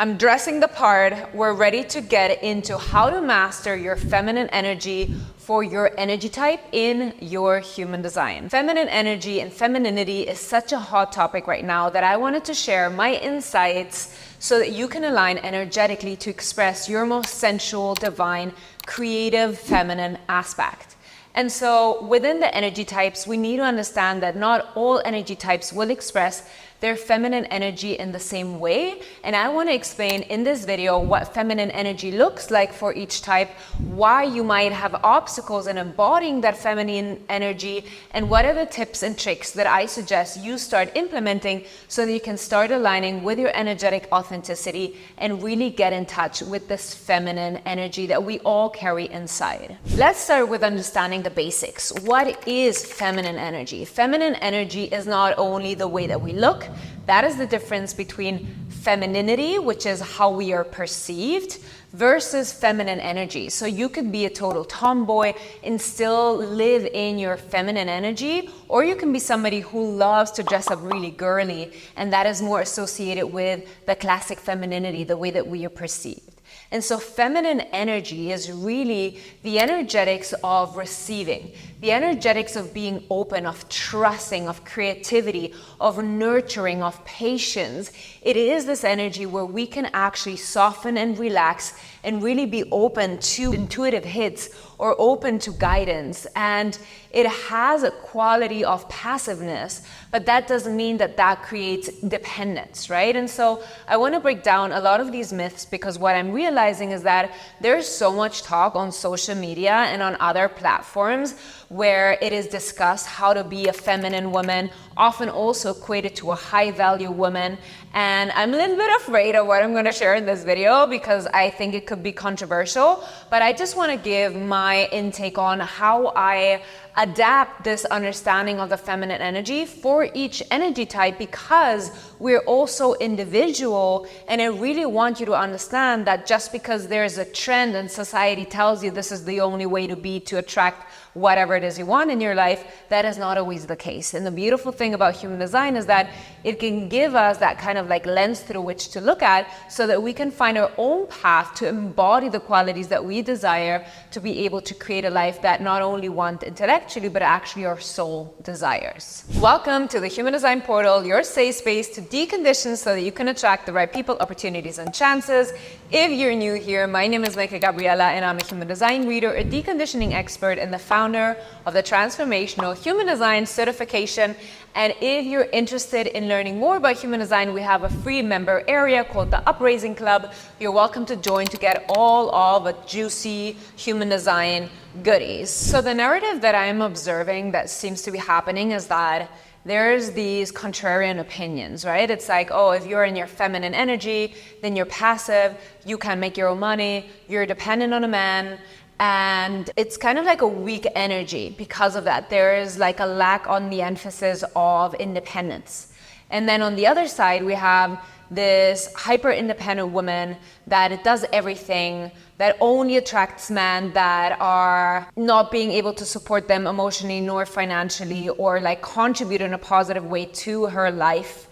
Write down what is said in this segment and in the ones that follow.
I'm dressing the part. We're ready to get into how to master your feminine energy for your energy type in your human design. Feminine energy and femininity is such a hot topic right now that I wanted to share my insights so that you can align energetically to express your most sensual, divine, creative, feminine aspect. And so within the energy types, we need to understand that not all energy types will express their feminine energy in the same way. And I want to explain in this video what feminine energy looks like for each type, why you might have obstacles in embodying that feminine energy, and what are the tips and tricks that I suggest you start implementing so that you can start aligning with your energetic authenticity and really get in touch with this feminine energy that we all carry inside. Let's start with understanding the basics. What is feminine energy? Feminine energy is not only the way that we look. That is the difference between femininity, which is how we are perceived, versus feminine energy. So you could be a total tomboy and still live in your feminine energy, or you can be somebody who loves to dress up really girly, and that is more associated with the classic femininity, the way that we are perceived. And so feminine energy is really the energetics of receiving, the energetics of being open, of trusting, of creativity, of nurturing, of patience. It is this energy where we can actually soften and relax and really be open to intuitive hits or open to guidance. And it has a quality of passiveness, but that doesn't mean that that creates dependence, right? And so I want to break down a lot of these myths, because what I'm realizing is that there's so much talk on social media and on other platforms where it is discussed how to be a feminine woman, often also equated to a high value woman. And I'm a little bit afraid of what I'm going to share in this video because I think it could be controversial, but I just want to give my intake on how I adapt this understanding of the feminine energy for each energy type, because we're also individual. And I really want you to understand that just because there's a trend and society tells you this is the only way to be to attract whatever it is you want in your life, that is not always the case. And the beautiful thing about human design is that it can give us that kind of like lens through which to look at, so that we can find our own path to embody the qualities that we desire to be able to create a life that not only want intellectually, but actually our soul desires. Welcome to the Human Design Portal, your safe space to decondition so that you can attract the right people, opportunities, and chances. If you're new here, my name is Micah Gabriela, and I'm a human design reader, a deconditioning expert, and the founder of the Transformational Human Design Certification. And if you're interested in learning more about human design, we have a free member area called the Upraising Club. You're welcome to join to get all of the juicy human design goodies. So the narrative that I'm observing that seems to be happening is that there's these contrarian opinions, right? It's like, oh, if you're in your feminine energy, then you're passive, you can't make your own money, you're dependent on a man. And it's kind of like a weak energy because of that. There is like a lack on the emphasis of independence. And then on the other side, we have this hyper independent woman that does everything, that only attracts men that are not being able to support them emotionally nor financially, or like contribute in a positive way to her life,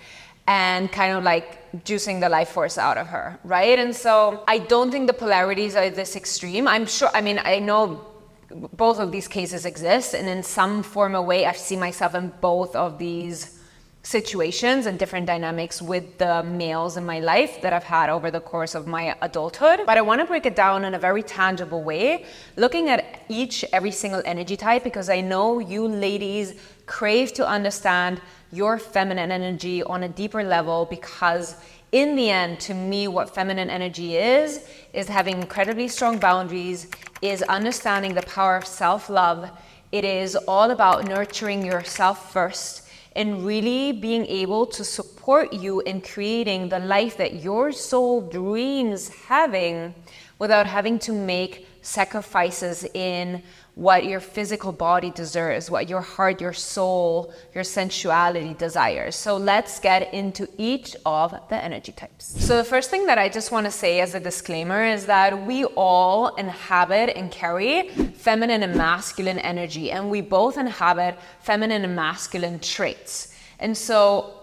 and kind of like juicing the life force out of her, right? And so I don't think the polarities are this extreme. I'm sure, I mean, I know both of these cases exist, and in some form or way, I've seen myself in both of these situations and different dynamics with the males in my life that I've had over the course of my adulthood. But I want to break it down in a very tangible way, looking at every single energy type, because I know you ladies crave to understand your feminine energy on a deeper level, because in the end, to me, what feminine energy is having incredibly strong boundaries, is understanding the power of self-love. It is all about nurturing yourself first and really being able to support you in creating the life that your soul dreams having, without having to make sacrifices in what your physical body deserves, what your heart, your soul, your sensuality desires. So let's get into each of the energy types. So the first thing that I just want to say as a disclaimer is that we all inhabit and carry feminine and masculine energy, and we both inhabit feminine and masculine traits. And so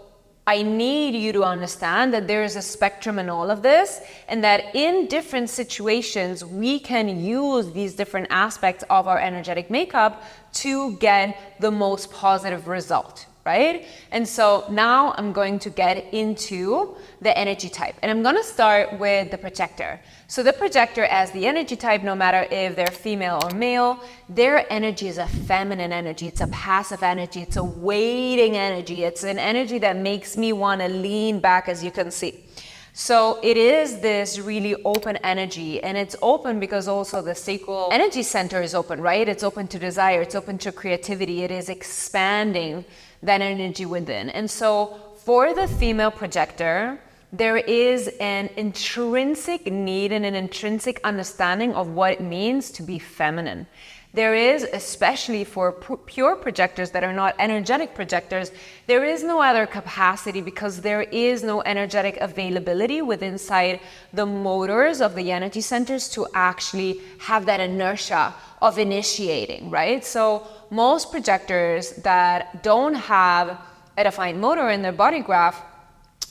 I need you to understand that there is a spectrum in all of this, and that in different situations, we can use these different aspects of our energetic makeup to get the most positive result, right? And so now I'm going to get into the energy type, and I'm going to start with the projector. So the projector, as the energy type, no matter if they're female or male, their energy is a feminine energy. It's a passive energy. It's a waiting energy. It's an energy that makes me want to lean back, as you can see. So it is this really open energy, and it's open because also the sacral energy center is open, right? It's open to desire. It's open to creativity. It is expanding that energy within. And so for the female projector, there is an intrinsic need and an intrinsic understanding of what it means to be feminine. There is, especially for pure projectors that are not energetic projectors, there is no other capacity because there is no energetic availability within inside the motors of the energy centers to actually have that inertia of initiating, right? So most projectors that don't have a defined motor in their body graph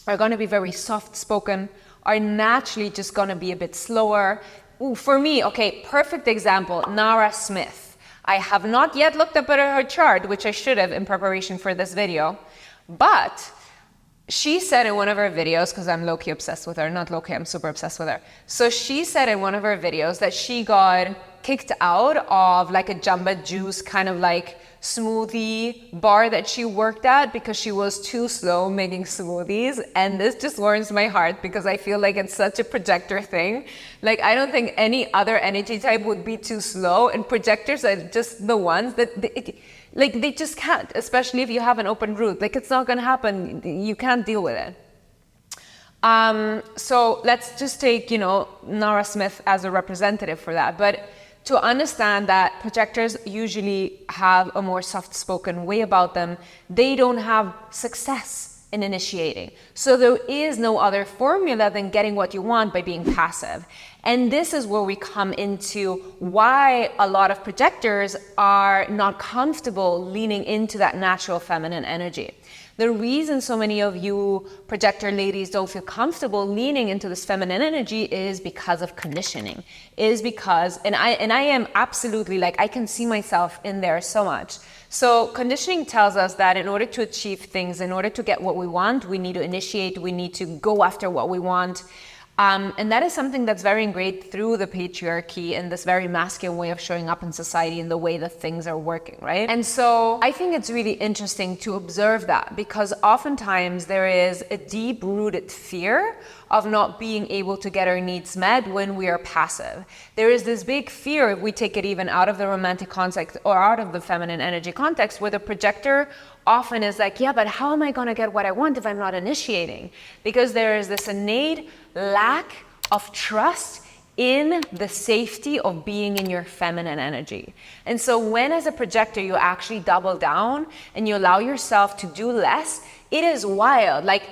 are going to be very soft-spoken, are naturally just going to be a bit slower. Ooh, for me, okay, perfect example, Nara Smith. I have not yet looked up at her chart, which I should have in preparation for this video, but she said in one of her videos, because I'm low-key obsessed with her, not low-key, I'm super obsessed with her. So she said in one of her videos that she got kicked out of like a Jamba Juice kind of like smoothie bar that she worked at because she was too slow making smoothies. And this just warms my heart because I feel like it's such a projector thing. Like, I don't think any other energy type would be too slow, and projectors are just the ones that they just can't, especially if you have an open root. Like, it's not going to happen. You can't deal with it. So let's just take, Nara Smith as a representative for that. But to understand that projectors usually have a more soft-spoken way about them, they don't have success in initiating. So there is no other formula than getting what you want by being passive. And this is where we come into why a lot of projectors are not comfortable leaning into that natural feminine energy. The reason so many of you projector ladies don't feel comfortable leaning into this feminine energy is because of conditioning, is because, and I am absolutely, like, I can see myself in there so much. So conditioning tells us that in order to achieve things, in order to get what we want, we need to initiate, we need to go after what we want. And that is something that's very ingrained through the patriarchy and this very masculine way of showing up in society and the way that things are working, right? And so I think it's really interesting to observe that, because oftentimes there is a deep-rooted fear of not being able to get our needs met when we are passive. There is this big fear, if we take it even out of the romantic context or out of the feminine energy context, where the projector often is like, yeah, but how am I going to get what I want if I'm not initiating? Because there is this innate lack of trust in the safety of being in your feminine energy. And so when, as a projector, you actually double down and you allow yourself to do less, it is wild. Like,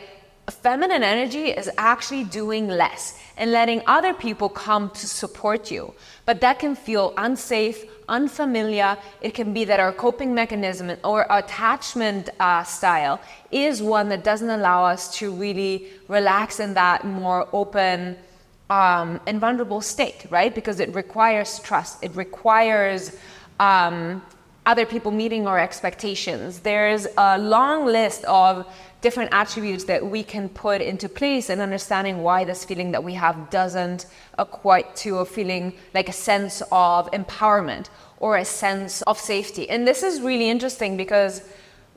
feminine energy is actually doing less and letting other people come to support you. But that can feel unsafe, unfamiliar. It can be that our coping mechanism or attachment style is one that doesn't allow us to really relax in that more open and vulnerable state, right? Because it requires trust. It requires other people meeting our expectations. There's a long list of different attributes that we can put into place in understanding why this feeling that we have doesn't equate to a feeling like a sense of empowerment or a sense of safety. And this is really interesting because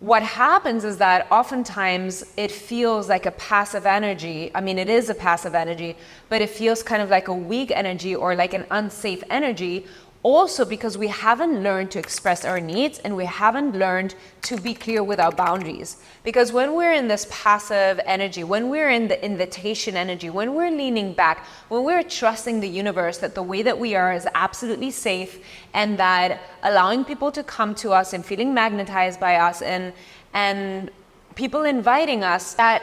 what happens is that oftentimes it feels like a passive energy. I mean, it is a passive energy, but it feels kind of like a weak energy or like an unsafe energy. Also because we haven't learned to express our needs and we haven't learned to be clear with our boundaries. Because when we're in this passive energy, when we're in the invitation energy, when we're leaning back, when we're trusting the universe that the way that we are is absolutely safe, and that allowing people to come to us and feeling magnetized by us and people inviting us, that,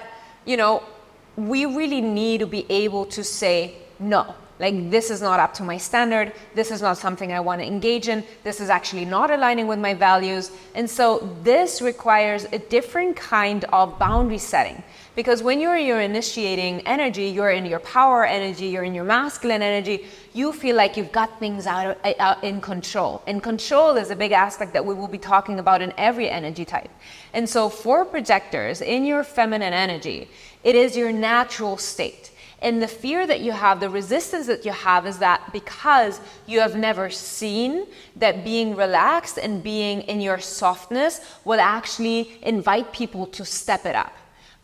we really need to be able to say no. like this is not up to my standard, this is not something I want to engage in, this is actually not aligning with my values. And so this requires a different kind of boundary setting. Because when you're initiating energy, you're in your power energy, you're in your masculine energy, you feel like you've got things out in control. And control is a big aspect that we will be talking about in every energy type. And so for projectors, in your feminine energy, it is your natural state. And the fear that you have, the resistance that you have, is that because you have never seen that being relaxed and being in your softness will actually invite people to step it up.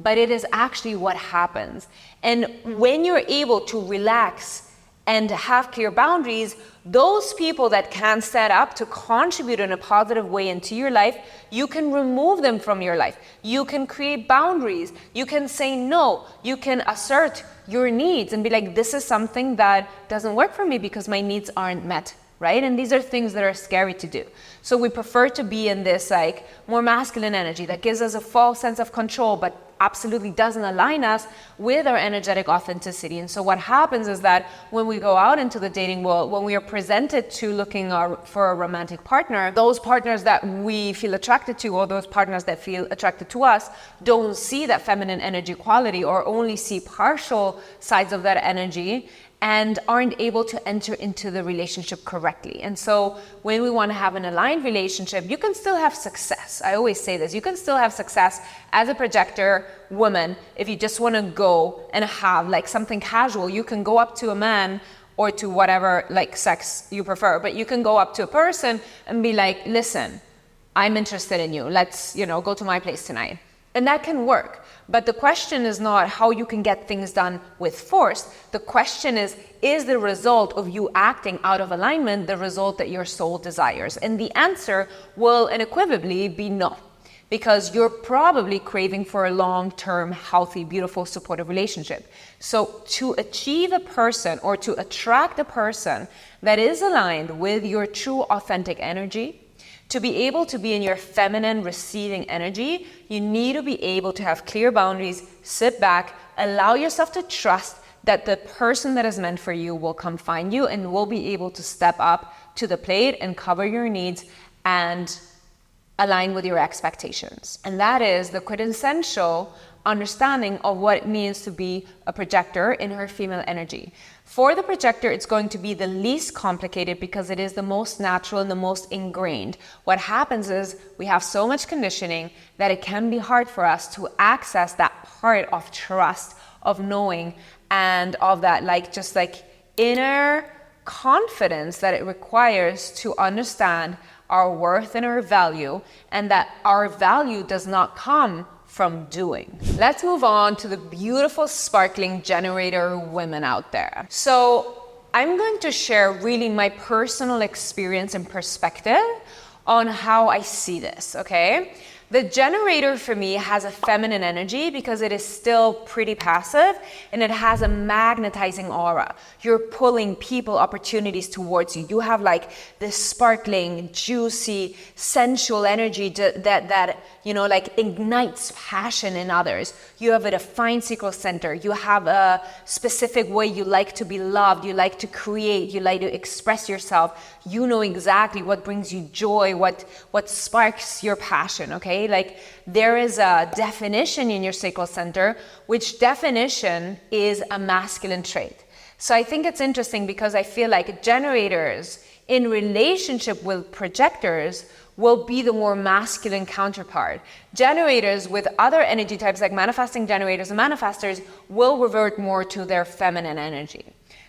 But it is actually what happens. And when you're able to relax and have clear boundaries, those people that can stand up to contribute in a positive way into your life, you can remove them from your life. You can create boundaries. You can say no. You can assert your needs and be like, this is something that doesn't work for me because my needs aren't met, right? And these are things that are scary to do. So we prefer to be in this like more masculine energy that gives us a false sense of control, but absolutely doesn't align us with our energetic authenticity. And so what happens is that when we go out into the dating world, when we are presented to looking for a romantic partner, those partners that we feel attracted to, or those partners that feel attracted to us, don't see that feminine energy quality, or only see partial sides of that energy, and aren't able to enter into the relationship correctly. And so when we want to have an aligned relationship, you can still have success. I always say this, you can still have success as a projector woman. If you just want to go and have like something casual, you can go up to a man or to whatever like sex you prefer, but you can go up to a person and be like, listen, I'm interested in you. Let's, go to my place tonight. And that can work. But the question is not how you can get things done with force. The question is the result of you acting out of alignment the result that your soul desires? And the answer will unequivocally be no. Because you're probably craving for a long-term, healthy, beautiful, supportive relationship. So to achieve a person, or to attract a person that is aligned with your true authentic energy, to be able to be in your feminine receiving energy, you need to be able to have clear boundaries, sit back, allow yourself to trust that the person that is meant for you will come find you and will be able to step up to the plate and cover your needs and align with your expectations. And that is the quintessential understanding of what it means to be a projector in her female energy. For the projector, it's going to be the least complicated because it is the most natural and the most ingrained. What happens is we have so much conditioning that it can be hard for us to access that part of trust, of knowing, and of that just inner confidence that it requires to understand our worth and our value, and that our value does not come from doing. Let's move on to the beautiful, sparkling generator women out there. So I'm going to share really my personal experience and perspective on how I see this, okay? The generator for me has a feminine energy because it is still pretty passive and it has a magnetizing aura. You're pulling people, opportunities towards you. You have this sparkling, juicy, sensual energy that ignites passion in others. You have a defined sacral center. You have a specific way you like to be loved. You like to create. You like to express yourself. You know exactly what brings you joy, what sparks your passion, okay? There is a definition in your sacral center, which definition is a masculine trait. So I think it's interesting because I feel like generators in relationship with projectors will be the more masculine counterpart. Generators with other energy types like manifesting generators and manifestors will revert more to their feminine energy.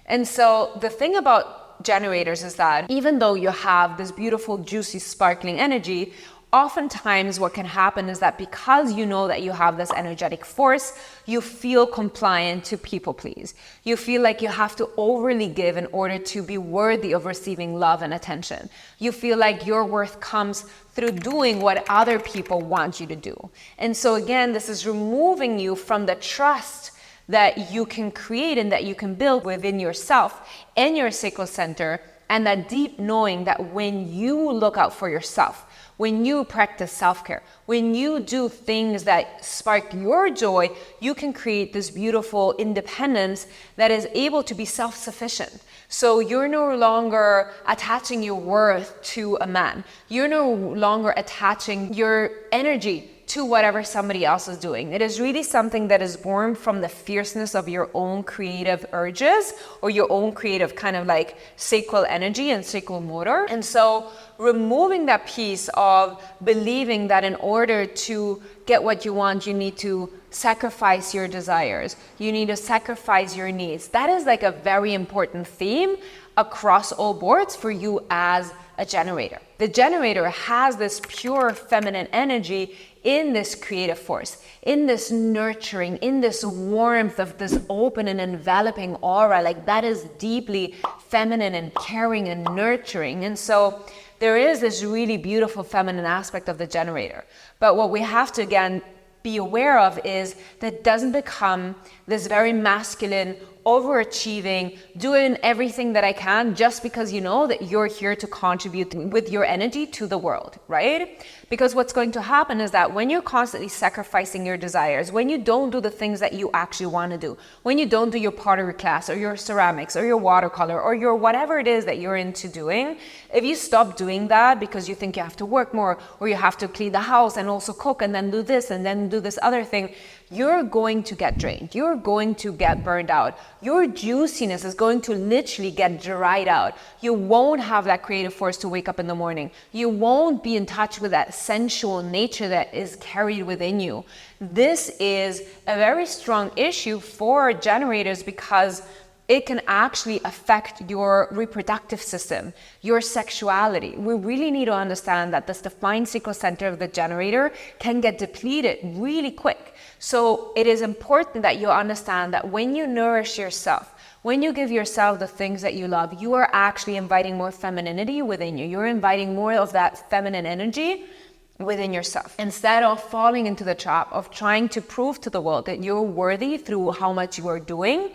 And so the thing about generators is that even though you have this beautiful, juicy, sparkling energy, oftentimes what can happen is that because you know that you have this energetic force, you feel compliant to people please. You feel like you have to overly give in order to be worthy of receiving love and attention. You feel like your worth comes through doing what other people want you to do. And so again, this is removing you from the trust that you can create and that you can build within yourself and your sacral center, and that deep knowing that when you look out for yourself, when you practice self-care, when you do things that spark your joy, you can create this beautiful independence that is able to be self-sufficient. So you're no longer attaching your worth to a man. You're no longer attaching your energy to whatever somebody else is doing. It is really something that is born from the fierceness of your own creative urges or your own creative kind of like sacral energy and sacral motor. And so removing that piece of believing that in order to get what you want, you need to sacrifice your desires. You need to sacrifice your needs. That is like a very important theme across all boards for you as a generator. The generator has this pure feminine energy in this creative force, in this nurturing, in this warmth of this open and enveloping aura. Like that is deeply feminine and caring and nurturing. And so there is this really beautiful feminine aspect of the generator. But what we have to again be aware of is that it doesn't become this very masculine, overachieving, doing everything that I can just because you know that you're here to contribute with your energy to the world, right? Because what's going to happen is that when you're constantly sacrificing your desires, when you don't do the things that you actually want to do, when you don't do your pottery class or your ceramics or your watercolor or your whatever it is that you're into doing, if you stop doing that because you think you have to work more or you have to clean the house and also cook and then do this and then do this other thing, you're going to get drained. You're going to get burned out. Your juiciness is going to literally get dried out. You won't have that creative force to wake up in the morning. You won't be in touch with that sensual nature that is carried within you. This is a very strong issue for generators because it can actually affect your reproductive system, your sexuality. We really need to understand that this defined sacral center of the generator can get depleted really quick. So it is important that you understand that when you nourish yourself, when you give yourself the things that you love, you are actually inviting more femininity within you. You're inviting more of that feminine energy within yourself. Instead of falling into the trap of trying to prove to the world that you're worthy through how much you are doing,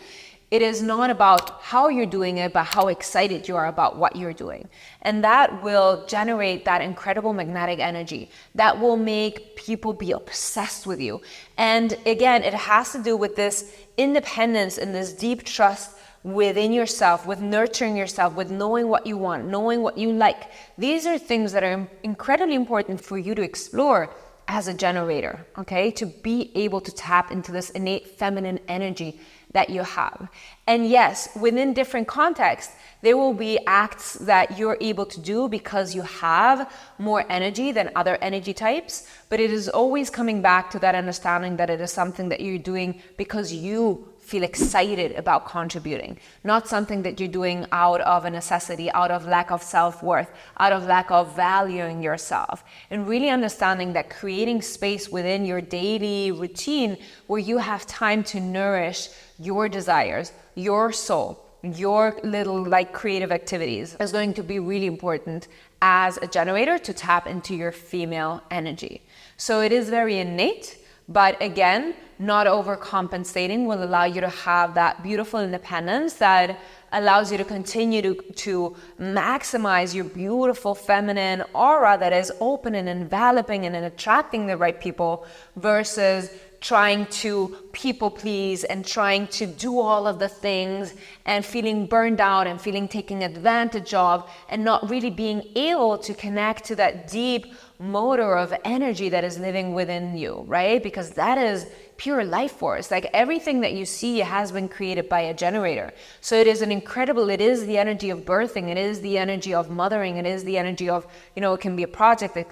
it is not about how you're doing it, but how excited you are about what you're doing. And that will generate that incredible magnetic energy that will make people be obsessed with you. And again, it has to do with this independence and this deep trust within yourself, with nurturing yourself, with knowing what you want, knowing what you like. These are things that are incredibly important for you to explore as a generator, okay? To be able to tap into this innate feminine energy that you have. And yes, within different contexts, there will be acts that you're able to do because you have more energy than other energy types, but it is always coming back to that understanding that it is something that you're doing because you feel excited about contributing, not something that you're doing out of a necessity, out of lack of self-worth, out of lack of valuing yourself. And really understanding that creating space within your daily routine where you have time to nourish your desires, your soul, your little like creative activities is going to be really important as a generator to tap into your female energy. So it is very innate, but again, not overcompensating will allow you to have that beautiful independence that allows you to continue to maximize your beautiful feminine aura that is open and enveloping and attracting the right people versus trying to people please and trying to do all of the things and feeling burned out and feeling taken advantage of and not really being able to connect to that deep motor of energy that is living within you, right? Because that is pure life force. Like everything that you see has been created by a generator. So it is it is the energy of birthing, it is the energy of mothering, it is the energy of, it can be a project, it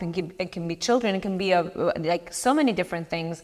can be children, it can be like so many different things.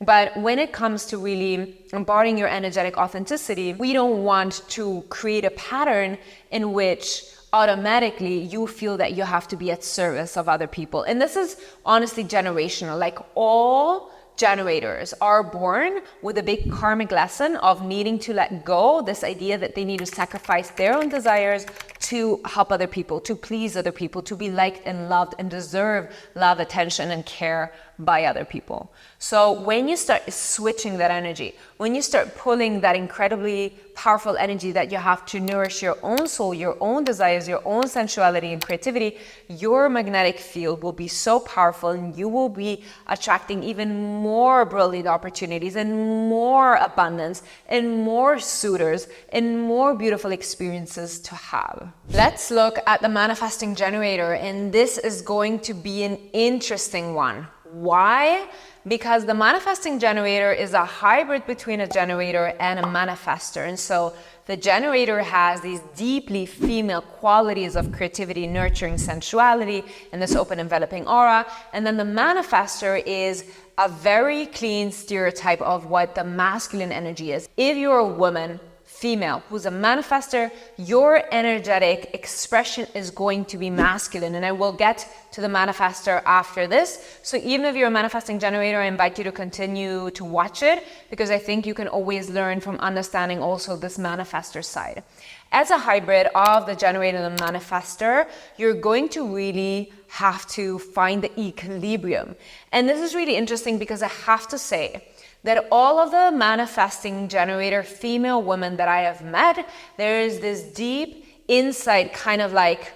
But when it comes to really embodying your energetic authenticity, we don't want to create a pattern in which automatically you feel that you have to be at service of other people. And this is honestly generational. Like all generators are born with a big karmic lesson of needing to let go, this idea that they need to sacrifice their own desires to help other people, to please other people, to be liked and loved and deserve love, attention, and care by other people. So when you start switching that energy, when you start pulling that incredibly powerful energy that you have to nourish your own soul, your own desires, your own sensuality and creativity, your magnetic field will be so powerful, and you will be attracting even more brilliant opportunities and more abundance and more suitors and more beautiful experiences to have. Let's look at the manifesting generator, and this is going to be an interesting one. Why? Because the manifesting generator is a hybrid between a generator and a manifestor. And so the generator has these deeply female qualities of creativity, nurturing, sensuality, and this open, enveloping aura. And then the manifestor is a very clean stereotype of what the masculine energy is. If you're a woman, female, who's a manifestor, your energetic expression is going to be masculine. And I will get to the manifestor after this. So even if you're a manifesting generator, I invite you to continue to watch it, because I think you can always learn from understanding also this manifestor side. As a hybrid of the generator and the manifestor, you're going to really have to find the equilibrium. And this is really interesting, because I have to say that all of the manifesting generator female women that I have met, there is this deep inside kind of like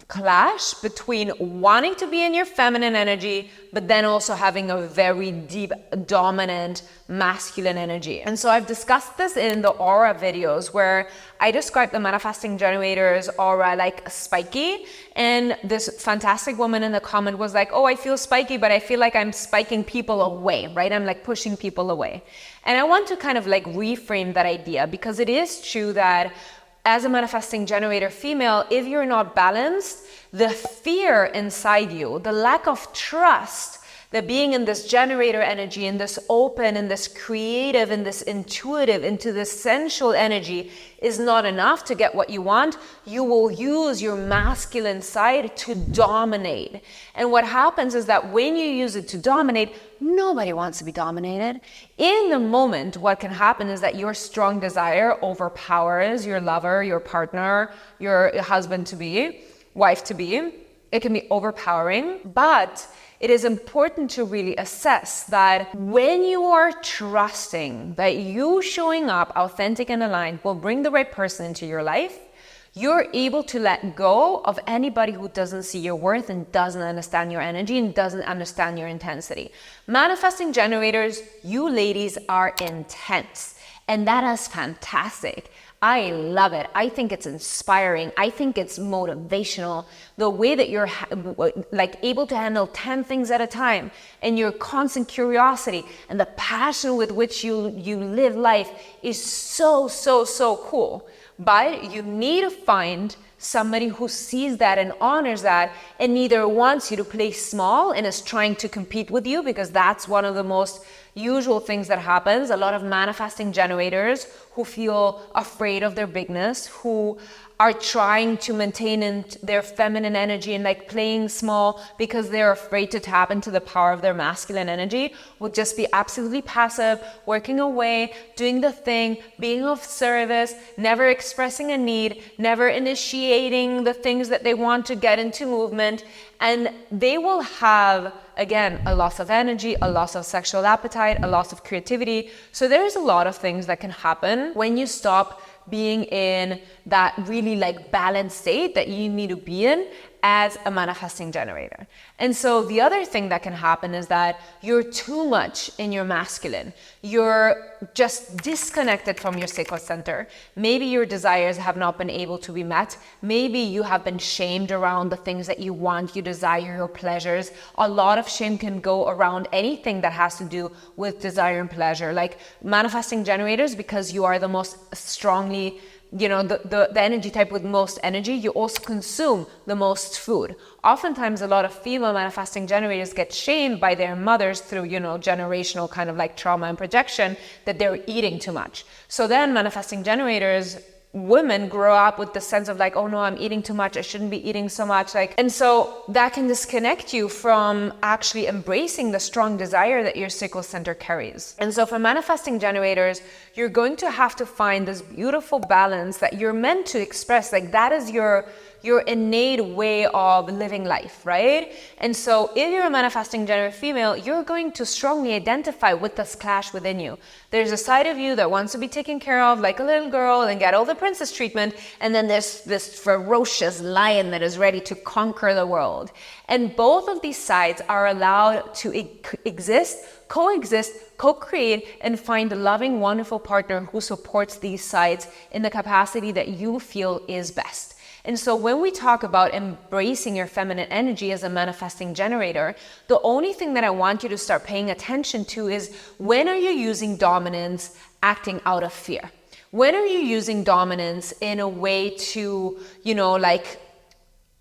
clash between wanting to be in your feminine energy, but then also having a very deep, dominant masculine energy. And so I've discussed this in the aura videos, where I describe the manifesting generator's aura like spiky. And this fantastic woman in the comment was like, oh, I feel spiky, but I feel like I'm spiking people away, right? I'm like pushing people away. And I want to kind of like reframe that idea, because it is true that as a manifesting generator female, if you're not balanced, the fear inside you, the lack of trust, that being in this generator energy, in this open, in this creative, in this intuitive, into this sensual energy is not enough to get what you want, you will use your masculine side to dominate. And what happens is that when you use it to dominate, nobody wants to be dominated. In the moment, what can happen is that your strong desire overpowers your lover, your partner, your husband-to-be, wife-to-be. It can be overpowering, but it is important to really assess that when you are trusting that you showing up authentic and aligned will bring the right person into your life, you're able to let go of anybody who doesn't see your worth and doesn't understand your energy and doesn't understand your intensity. Manifesting generators, you ladies are intense, and that is fantastic. I love it. I think it's inspiring. I think it's motivational. The way that you're like able to handle 10 things at a time, and your constant curiosity and the passion with which you live life is so cool. But you need to find somebody who sees that and honors that, and neither wants you to play small and is trying to compete with you, because that's one of the most usual things that happens. A lot of manifesting generators who feel afraid of their bigness, who are trying to maintain in their feminine energy and like playing small because they're afraid to tap into the power of their masculine energy, will just be absolutely passive, working away, doing the thing, being of service, never expressing a need, never initiating the things that they want to get into movement. And they will have, again, a loss of energy, a loss of sexual appetite, a loss of creativity. So there's a lot of things that can happen when you stop being in that really like balanced state that you need to be in as a manifesting generator. And so the other thing that can happen is that you're too much in your masculine. You're just disconnected from your sacral center. Maybe your desires have not been able to be met. Maybe you have been shamed around the things that you want, you desire, your pleasures. A lot of shame can go around anything that has to do with desire and pleasure. Like manifesting generators, because you are the most strongly, the energy type with most energy, you also consume the most food. Oftentimes, a lot of female manifesting generators get shamed by their mothers through, generational kind of like trauma and projection, that they're eating too much. So then manifesting generators, women grow up with the sense of like, oh no, I'm eating too much, I shouldn't be eating so much. And so that can disconnect you from actually embracing the strong desire that your sacral center carries. And so for manifesting generators, you're going to have to find this beautiful balance that you're meant to express. Like that is your your innate way of living life, right? And so if you're a manifesting generator female, you're going to strongly identify with this clash within you. There's a side of you that wants to be taken care of like a little girl and get all the princess treatment, and then there's this ferocious lion that is ready to conquer the world. And both of these sides are allowed to exist, coexist, co-create, and find a loving, wonderful partner who supports these sides in the capacity that you feel is best. And so when we talk about embracing your feminine energy as a manifesting generator, the only thing that I want you to start paying attention to is, when are you using dominance acting out of fear? When are you using dominance in a way to, like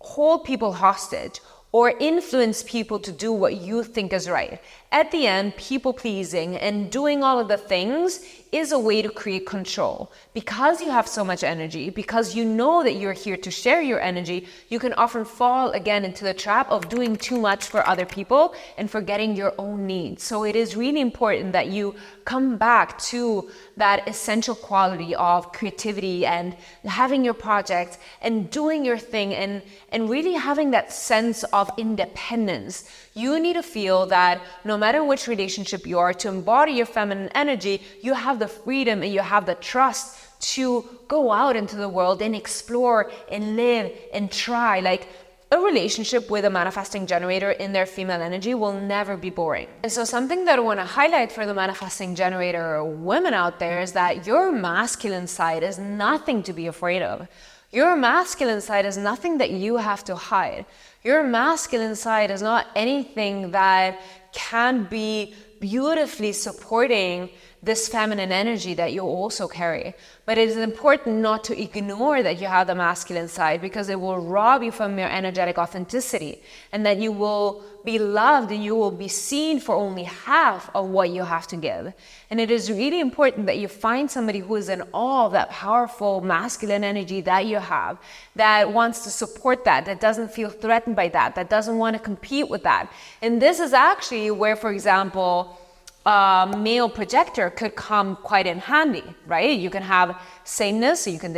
hold people hostage or influence people to do what you think is right? At the end, people pleasing and doing all of the things is a way to create control. Because you have so much energy, because you know that you're here to share your energy, you can often fall again into the trap of doing too much for other people and forgetting your own needs. So it is really important that you come back to that essential quality of creativity and having your project and doing your thing and really having that sense of independence. You need to feel that no matter which relationship you are, to embody your feminine energy, you have the freedom and you have the trust to go out into the world and explore and live and try. Like, a relationship with a manifesting generator in their female energy will never be boring. And so something that I want to highlight for the manifesting generator women out there is that your masculine side is nothing to be afraid of. Your masculine side is nothing that you have to hide. Your masculine side is not anything that can be beautifully supporting this feminine energy that you also carry. But it is important not to ignore that you have the masculine side, because it will rob you from your energetic authenticity, and that you will be loved and you will be seen for only half of what you have to give. And it is really important that you find somebody who is in awe of that powerful masculine energy that you have, that wants to support that, that doesn't feel threatened by that, that doesn't want to compete with that. And this is actually where, for example, male projector could come quite in handy, right? You can have sameness, so you can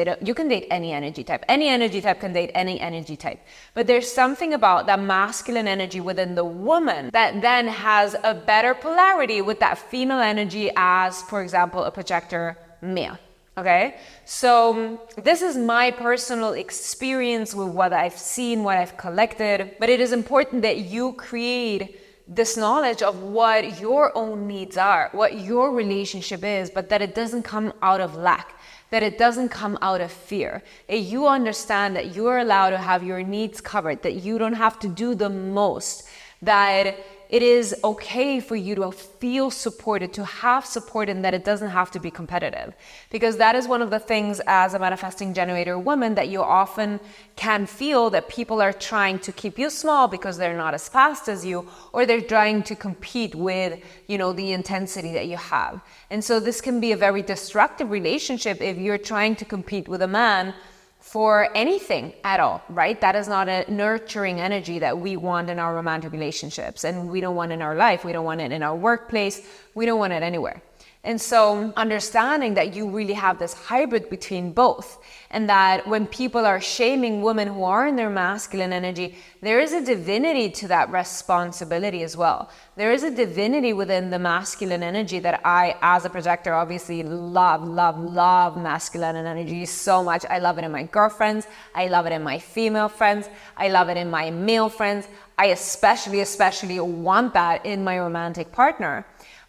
date any energy type. Any energy type can date any energy type. But there's something about that masculine energy within the woman that then has a better polarity with that female energy as, for example, a projector male. Okay, so this is my personal experience with what I've seen, what I've collected. But it is important that you create this knowledge of what your own needs are, what your relationship is, but that it doesn't come out of lack, that it doesn't come out of fear. That you understand that you are allowed to have your needs covered, that you don't have to do the most, that it is okay for you to feel supported, to have support, and that it doesn't have to be competitive. Because that is one of the things as a manifesting generator woman that you often can feel, that people are trying to keep you small because they're not as fast as you, or they're trying to compete with, the intensity that you have. And so this can be a very destructive relationship if you're trying to compete with a man for anything at all, right? That is not a nurturing energy that we want in our romantic relationships, and we don't want it in our life. We don't want it in our workplace. We don't want it anywhere. And so understanding that you really have this hybrid between both, and that when people are shaming women who are in their masculine energy, there is a divinity to that responsibility as well. There is a divinity within the masculine energy that I, as a projector, obviously love masculine energy so much. I love it in my girlfriends. I love it in my female friends. I love it in my male friends. I especially want that in my romantic partner.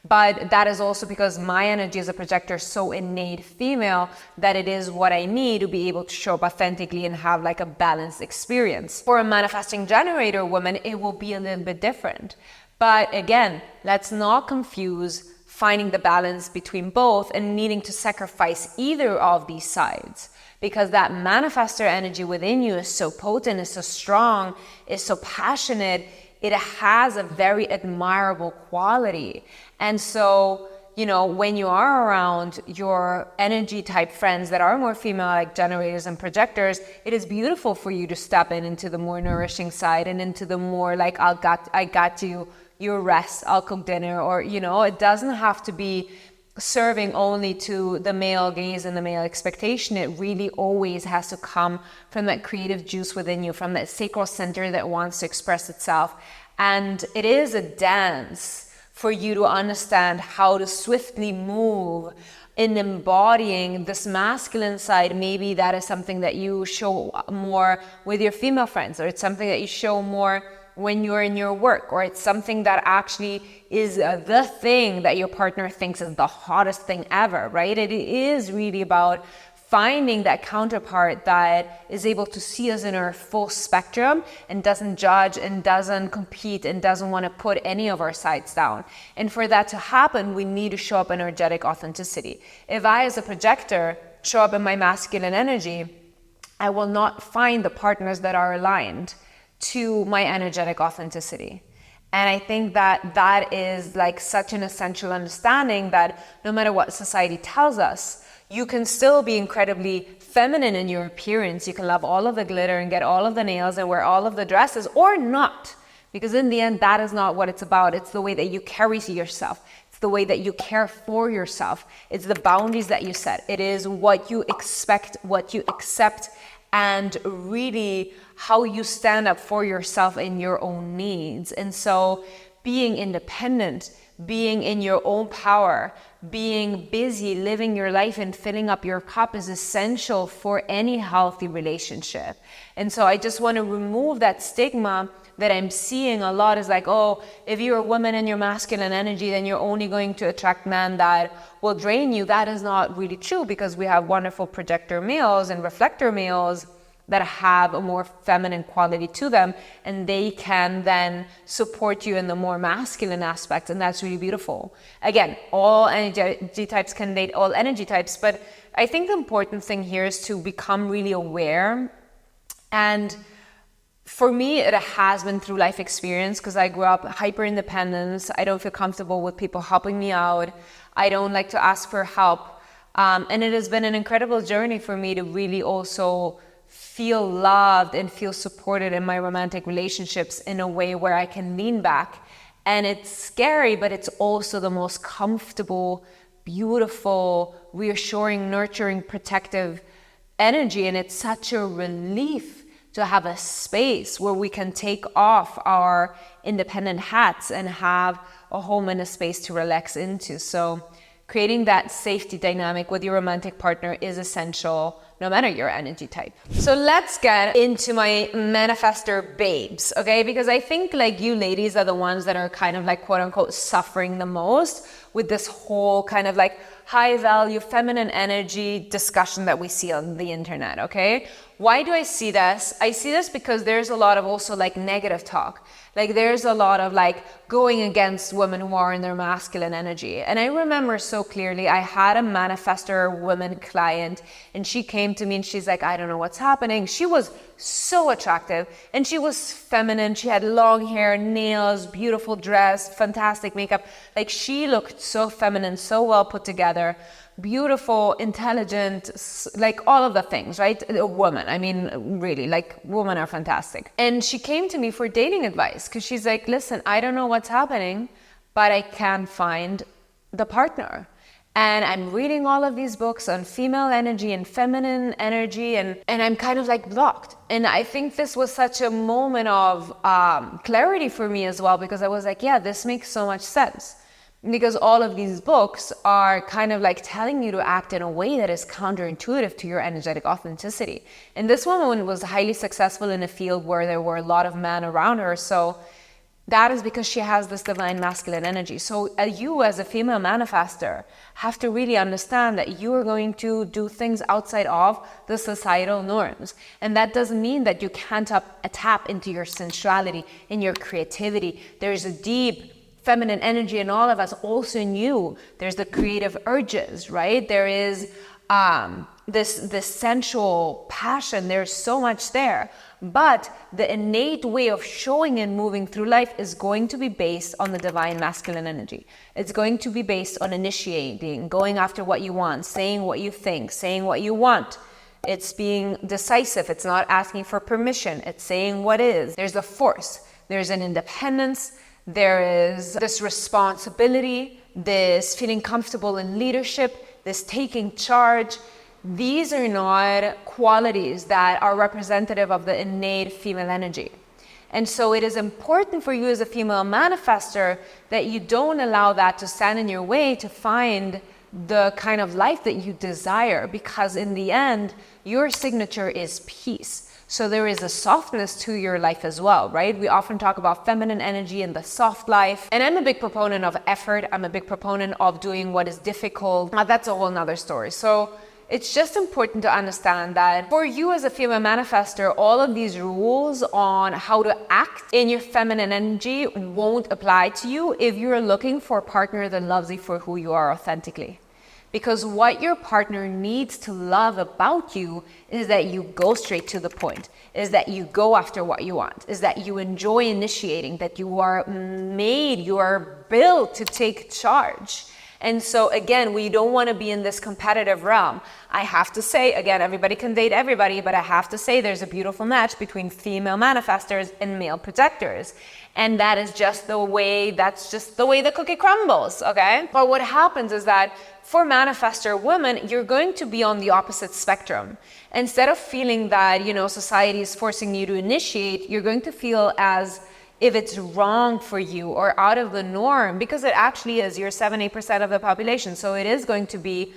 But that is also because my energy as a projector is so innate female that it is what I need to be able to show up authentically and have like a balanced experience. For a manifesting generator woman, it will be a little bit different. But again, let's not confuse finding the balance between both and needing to sacrifice either of these sides. Because that manifestor energy within you is so potent, is so strong, is so passionate. It has a very admirable quality. And so, when you are around your energy type friends that are more female, like generators and projectors, it is beautiful for you to step into the more nourishing side and into the more like, I got you, you rest, I'll cook dinner, or, it doesn't have to be serving only to the male gaze and the male expectation. It really always has to come from that creative juice within you, from that sacral center that wants to express itself. And it is a dance for you to understand how to swiftly move in embodying this masculine side. Maybe that is something that you show more with your female friends, or it's something that you show more when you're in your work, or it's something that actually is the thing that your partner thinks is the hottest thing ever, right? It is really about finding that counterpart that is able to see us in our full spectrum and doesn't judge and doesn't compete and doesn't want to put any of our sides down. And for that to happen, we need to show up in energetic authenticity. If I, as a projector, show up in my masculine energy, I will not find the partners that are aligned to my energetic authenticity. And I think that that is like such an essential understanding, that no matter what society tells us, you can still be incredibly feminine in your appearance. You can love all of the glitter and get all of the nails and wear all of the dresses, or not. Because in the end, that is not what it's about. It's the way that you carry yourself. It's the way that you care for yourself. It's the boundaries that you set. It is what you expect, what you accept, and really how you stand up for yourself and your own needs. And so being independent, being in your own power, being busy, living your life and filling up your cup is essential for any healthy relationship. And so I just want to remove that stigma that I'm seeing a lot, is like, oh, if you're a woman in your masculine energy, then you're only going to attract men that will drain you. That is not really true, because we have wonderful projector males and reflector males that have a more feminine quality to them, and they can then support you in the more masculine aspect, and that's really beautiful. Again, all energy types can date all energy types, but I think the important thing here is to become really aware. And for me, it has been through life experience, because I grew up hyper independent. I don't feel comfortable with people helping me out. I don't like to ask for help. And it has been an incredible journey for me to really also feel loved and feel supported in my romantic relationships in a way where I can lean back. And it's scary, but it's also the most comfortable, beautiful, reassuring, nurturing, protective energy. And it's such a relief to have a space where we can take off our independent hats and have a home and a space to relax into. So creating that safety dynamic with your romantic partner is essential, no matter your energy type. So let's get into my manifestor babes, okay? Because I think like you ladies are the ones that are kind of like quote unquote suffering the most with this whole kind of like high value feminine energy discussion that we see on the internet, okay? Why do I see this? I see this because there's a lot of also like negative talk. Like there's a lot of like going against women who are in their masculine energy. And I remember so clearly, I had a manifestor woman client, and she came to me and she's like, I don't know what's happening. She was so attractive and she was feminine. She had long hair, nails, beautiful dress, fantastic makeup. Like she looked so feminine, so well put together, beautiful, intelligent, like all of the things, right? A woman, I mean, really, like women are fantastic. And she came to me for dating advice, because she's like, listen, I don't know what's happening, but I can't find the partner. And I'm reading all of these books on female energy and feminine energy, and I'm kind of like blocked. And I think this was such a moment of clarity for me as well, because I was like, yeah, this makes so much sense. Because all of these books are kind of like telling you to act in a way that is counterintuitive to your energetic authenticity. And this woman was highly successful in a field where there were a lot of men around her. So that is because she has this divine masculine energy. So you as a female manifestor have to really understand that you are going to do things outside of the societal norms. And that doesn't mean that you can't tap into your sensuality and your creativity. There's a deep feminine energy in all of us, also in you. There's the creative urges, right? There is this sensual passion. There's so much there. But the innate way of showing and moving through life is going to be based on the divine masculine energy. It's going to be based on initiating, going after what you want, saying what you think, saying what you want. It's being decisive. It's not asking for permission. It's saying what is. There's a force. There's an independence. There is this responsibility. this feeling comfortable in leadership, this taking charge. These are not qualities that are representative of the innate female energy. And so it is important for you as a female manifestor that you don't allow that to stand in your way to find the kind of life that you desire, because in the end, your signature is peace. So there is a softness to your life as well, right? We often talk about feminine energy and the soft life. And I'm a big proponent of effort. I'm a big proponent of doing what is difficult. That's a whole nother story. So it's just important to understand that for you as a female manifestor, all of these rules on how to act in your feminine energy won't apply to you if you're looking for a partner that loves you for who you are authentically. Because what your partner needs to love about you is that you go straight to the point, is that you go after what you want, is that you enjoy initiating, that you are built to take charge. And so again, we don't want to be in this competitive realm. I have to say, again, everybody can date everybody, but I have to say there's a beautiful match between female manifestors and male projectors. And that is just the way, that's just the way the cookie crumbles, okay? But what happens is that for manifestor women, you're going to be on the opposite spectrum. Instead of feeling that, society is forcing you to initiate, you're going to feel as if it's wrong for you or out of the norm, because it actually is. You're 7-8% of the population. So it is going to be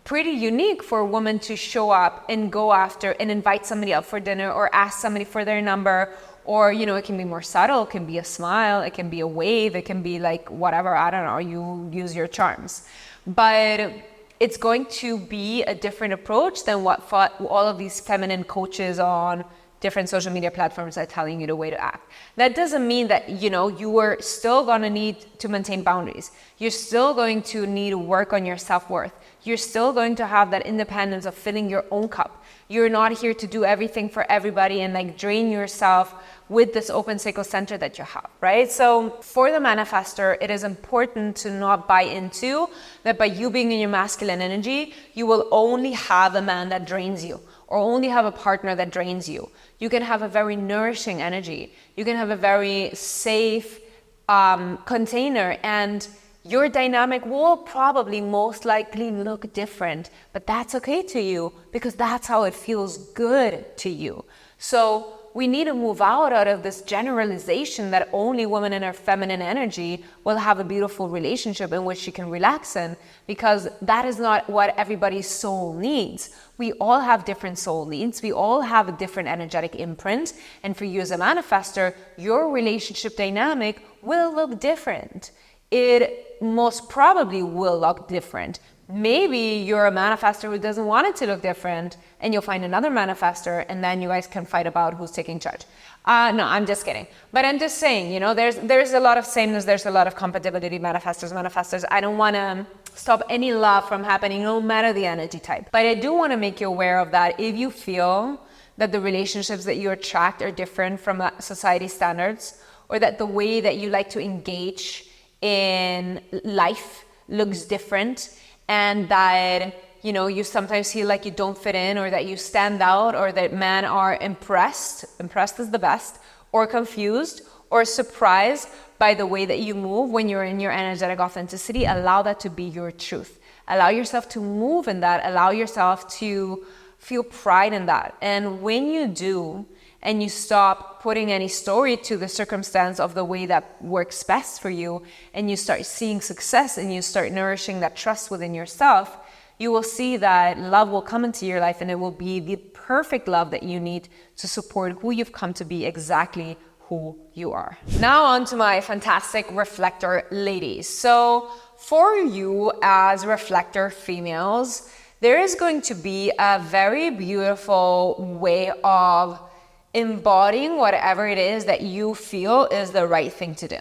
pretty unique for a woman to show up and go after and invite somebody out for dinner or ask somebody for their number. Or, it can be more subtle. It can be a smile. It can be a wave. It can be like whatever. I don't know. You use your charms. But it's going to be a different approach than what all of these feminine coaches on different social media platforms are telling you the way to act. That doesn't mean that, you are still going to need to maintain boundaries. You're still going to need to work on your self-worth. You're still going to have that independence of filling your own cup. You're not here to do everything for everybody and drain yourself with this open sacral center that you have, right? So for the manifestor, it is important to not buy into that by you being in your masculine energy, you will only have a man that drains you or only have a partner that drains you. You can have a very nourishing energy. You can have a very safe container, and your dynamic will probably most likely look different, but that's okay to you because that's how it feels good to you. So we need to move out of this generalization that only women in her feminine energy will have a beautiful relationship in which she can relax in, because that is not what everybody's soul needs. We all have different soul needs. We all have a different energetic imprint. And for you as a manifestor, your relationship dynamic will look different. It most probably will look different. Maybe you're a manifestor who doesn't want it to look different, and you'll find another manifestor, and then you guys can fight about who's taking charge. No, I'm just kidding. But I'm just saying, there's a lot of sameness, there's a lot of compatibility, manifestors. I don't want to stop any love from happening, no matter the energy type. But I do want to make you aware of that. If you feel that the relationships that you attract are different from society standards, or that the way that you like to engage in life looks different, and that you sometimes feel like you don't fit in, or that you stand out, or that men are impressed is the best, or confused or surprised by the way that you move when you're in your energetic authenticity, allow that to be your truth. Allow yourself to move in that. Allow yourself to feel pride in that. And when you do, and you stop putting any story to the circumstance of the way that works best for you, and you start seeing success, and you start nourishing that trust within yourself, you will see that love will come into your life, and it will be the perfect love that you need to support who you've come to be, exactly who you are. Now on to my fantastic reflector ladies. So for you as reflector females, there is going to be a very beautiful way of embodying whatever it is that you feel is the right thing to do.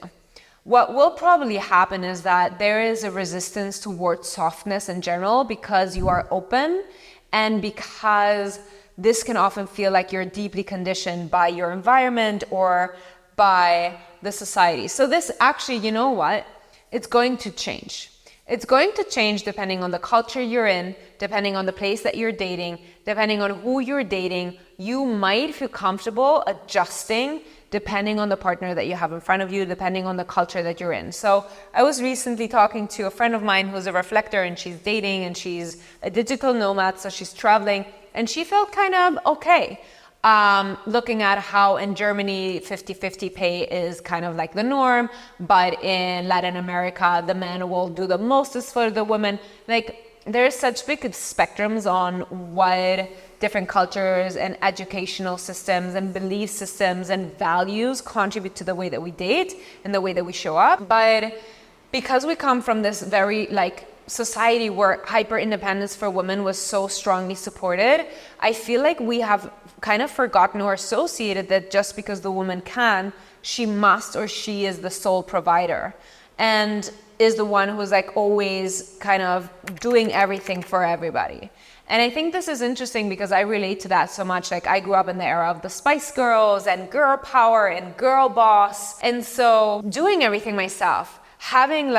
What will probably happen is that there is a resistance towards softness in general, because you are open, and because this can often feel like you're deeply conditioned by your environment or by the society. So this actually, it's going to change. It's going to change depending on the culture you're in, depending on the place that you're dating, depending on who you're dating. You might feel comfortable adjusting depending on the partner that you have in front of you, depending on the culture that you're in. So I was recently talking to a friend of mine who's a reflector, and she's dating, and she's a digital nomad, so she's traveling, and she felt kind of okay. Looking at how in Germany 50-50 pay is kind of like the norm, but in Latin America the men will do the most for the women. Like, there's such big spectrums on what different cultures and educational systems and belief systems and values contribute to the way that we date and the way that we show up. But because we come from this very society where hyper independence for women was so strongly supported, I feel like we have kind of forgotten or associated that just because the woman can, she must, or she is the sole provider and is the one who's always kind of doing everything for everybody. And I think this is interesting because I relate to that so much. I grew up in the era of the Spice Girls and girl power and girl boss. And so doing everything myself, having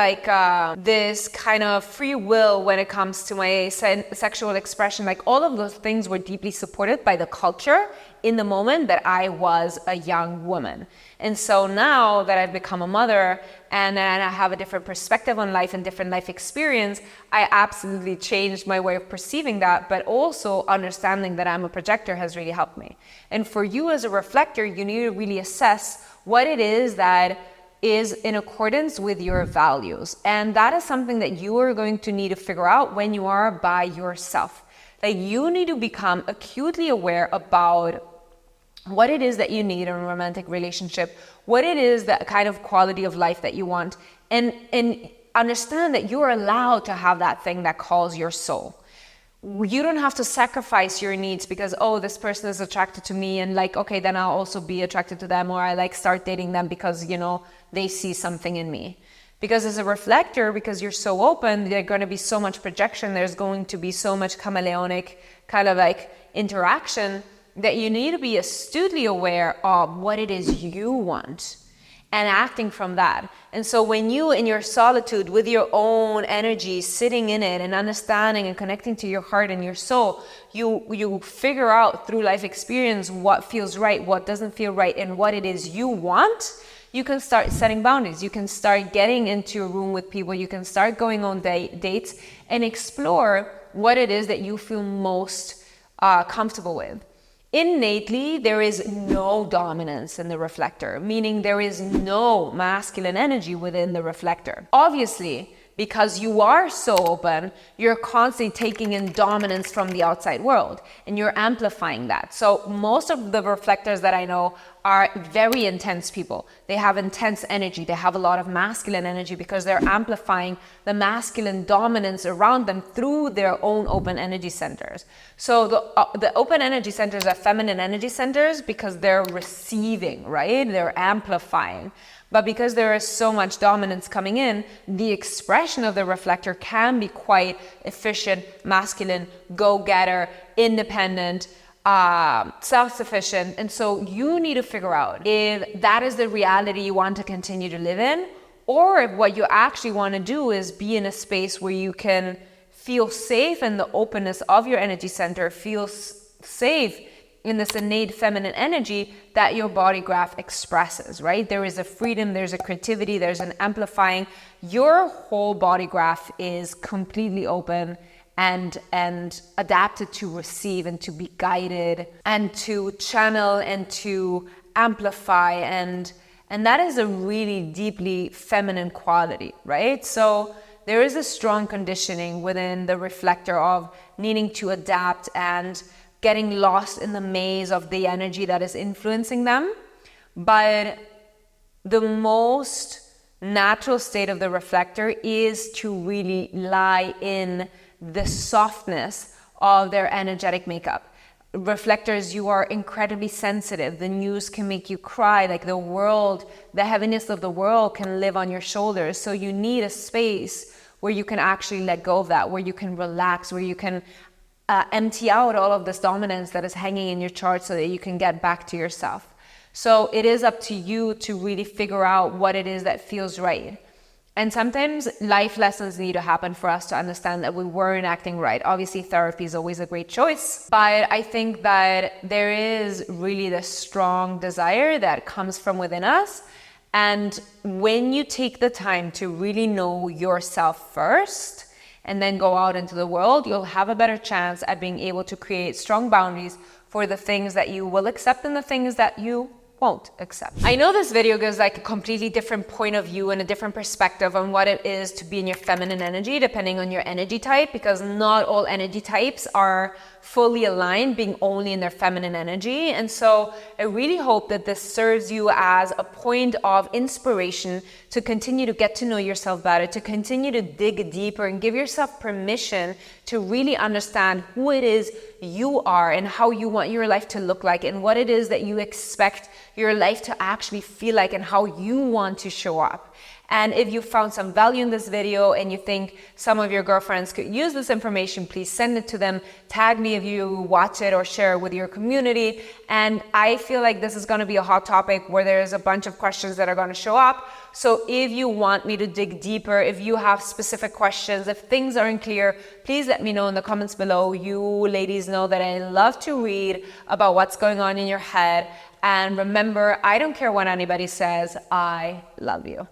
this kind of free will when it comes to my sexual expression, all of those things were deeply supported by the culture in the moment that I was a young woman. And so now that I've become a mother and I have a different perspective on life and different life experience, I absolutely changed my way of perceiving that, but also understanding that I'm a projector has really helped me. And for you as a reflector, you need to really assess what it is that is in accordance with your values. And that is something that you are going to need to figure out when you are by yourself. You need to become acutely aware about what it is that you need in a romantic relationship, what it is, that kind of quality of life that you want, and understand that you're allowed to have that thing that calls your soul. You don't have to sacrifice your needs because, oh, this person is attracted to me and okay, then I'll also be attracted to them, or I start dating them because, they see something in me. Because as a reflector, because you're so open, there's going to be so much projection, there's going to be so much chameleonic kind of interaction that you need to be astutely aware of what it is you want and acting from that. And so when you, in your solitude with your own energy, sitting in it and understanding and connecting to your heart and your soul, you figure out through life experience what feels right, what doesn't feel right, and what it is you want. You can start setting boundaries. You can start getting into a room with people. You can start going on dates and explore what it is that you feel most comfortable with. Innately, there is no dominance in the reflector, meaning there is no masculine energy within the reflector. Obviously, because you are so open, you're constantly taking in dominance from the outside world and you're amplifying that. So most of the reflectors that I know are very intense people. They have intense energy. They have a lot of masculine energy because they're amplifying the masculine dominance around them through their own open energy centers. So the open energy centers are feminine energy centers because they're receiving, right? They're amplifying. But because there is so much dominance coming in, the expression of the reflector can be quite efficient, masculine, go-getter, independent, self-sufficient. And so you need to figure out if that is the reality you want to continue to live in, or if what you actually want to do is be in a space where you can feel safe in the openness of your energy center, feel safe in this innate feminine energy that your body graph expresses, right? There is a freedom, there's a creativity, there's an amplifying. Your whole body graph is completely open and adapted to receive and to be guided and to channel and to amplify, and that is a really deeply feminine quality, right? So there is a strong conditioning within the reflector of needing to adapt and getting lost in the maze of the energy that is influencing them. But the most natural state of the reflector is to really lie in the softness of their energetic makeup. Reflectors, you are incredibly sensitive. The news can make you cry. The world, the heaviness of the world can live on your shoulders. So you need a space where you can actually let go of that, where you can relax, where you can empty out all of this dominance that is hanging in your chart so that you can get back to yourself. So it is up to you to really figure out what it is that feels right. And sometimes life lessons need to happen for us to understand that we weren't acting right. Obviously, therapy is always a great choice, but I think that there is really this strong desire that comes from within us. And when you take the time to really know yourself first and then go out into the world, you'll have a better chance at being able to create strong boundaries for the things that you will accept and the things that you won't accept. I know this video gives like a completely different point of view and a different perspective on what it is to be in your feminine energy, depending on your energy type, because not all energy types are fully aligned, being only in their feminine energy. And so I really hope that this serves you as a point of inspiration to continue to get to know yourself better, to continue to dig deeper and give yourself permission to really understand who it is you are and how you want your life to look like and what it is that you expect your life to actually feel like and how you want to show up. And if you found some value in this video and you think some of your girlfriends could use this information, please send it to them. Tag me if you watch it or share it with your community. And I feel like this is going to be a hot topic where there's a bunch of questions that are going to show up. So if you want me to dig deeper, if you have specific questions, if things aren't clear, please let me know in the comments below. You ladies know that I love to read about what's going on in your head. And remember, I don't care what anybody says, I love you.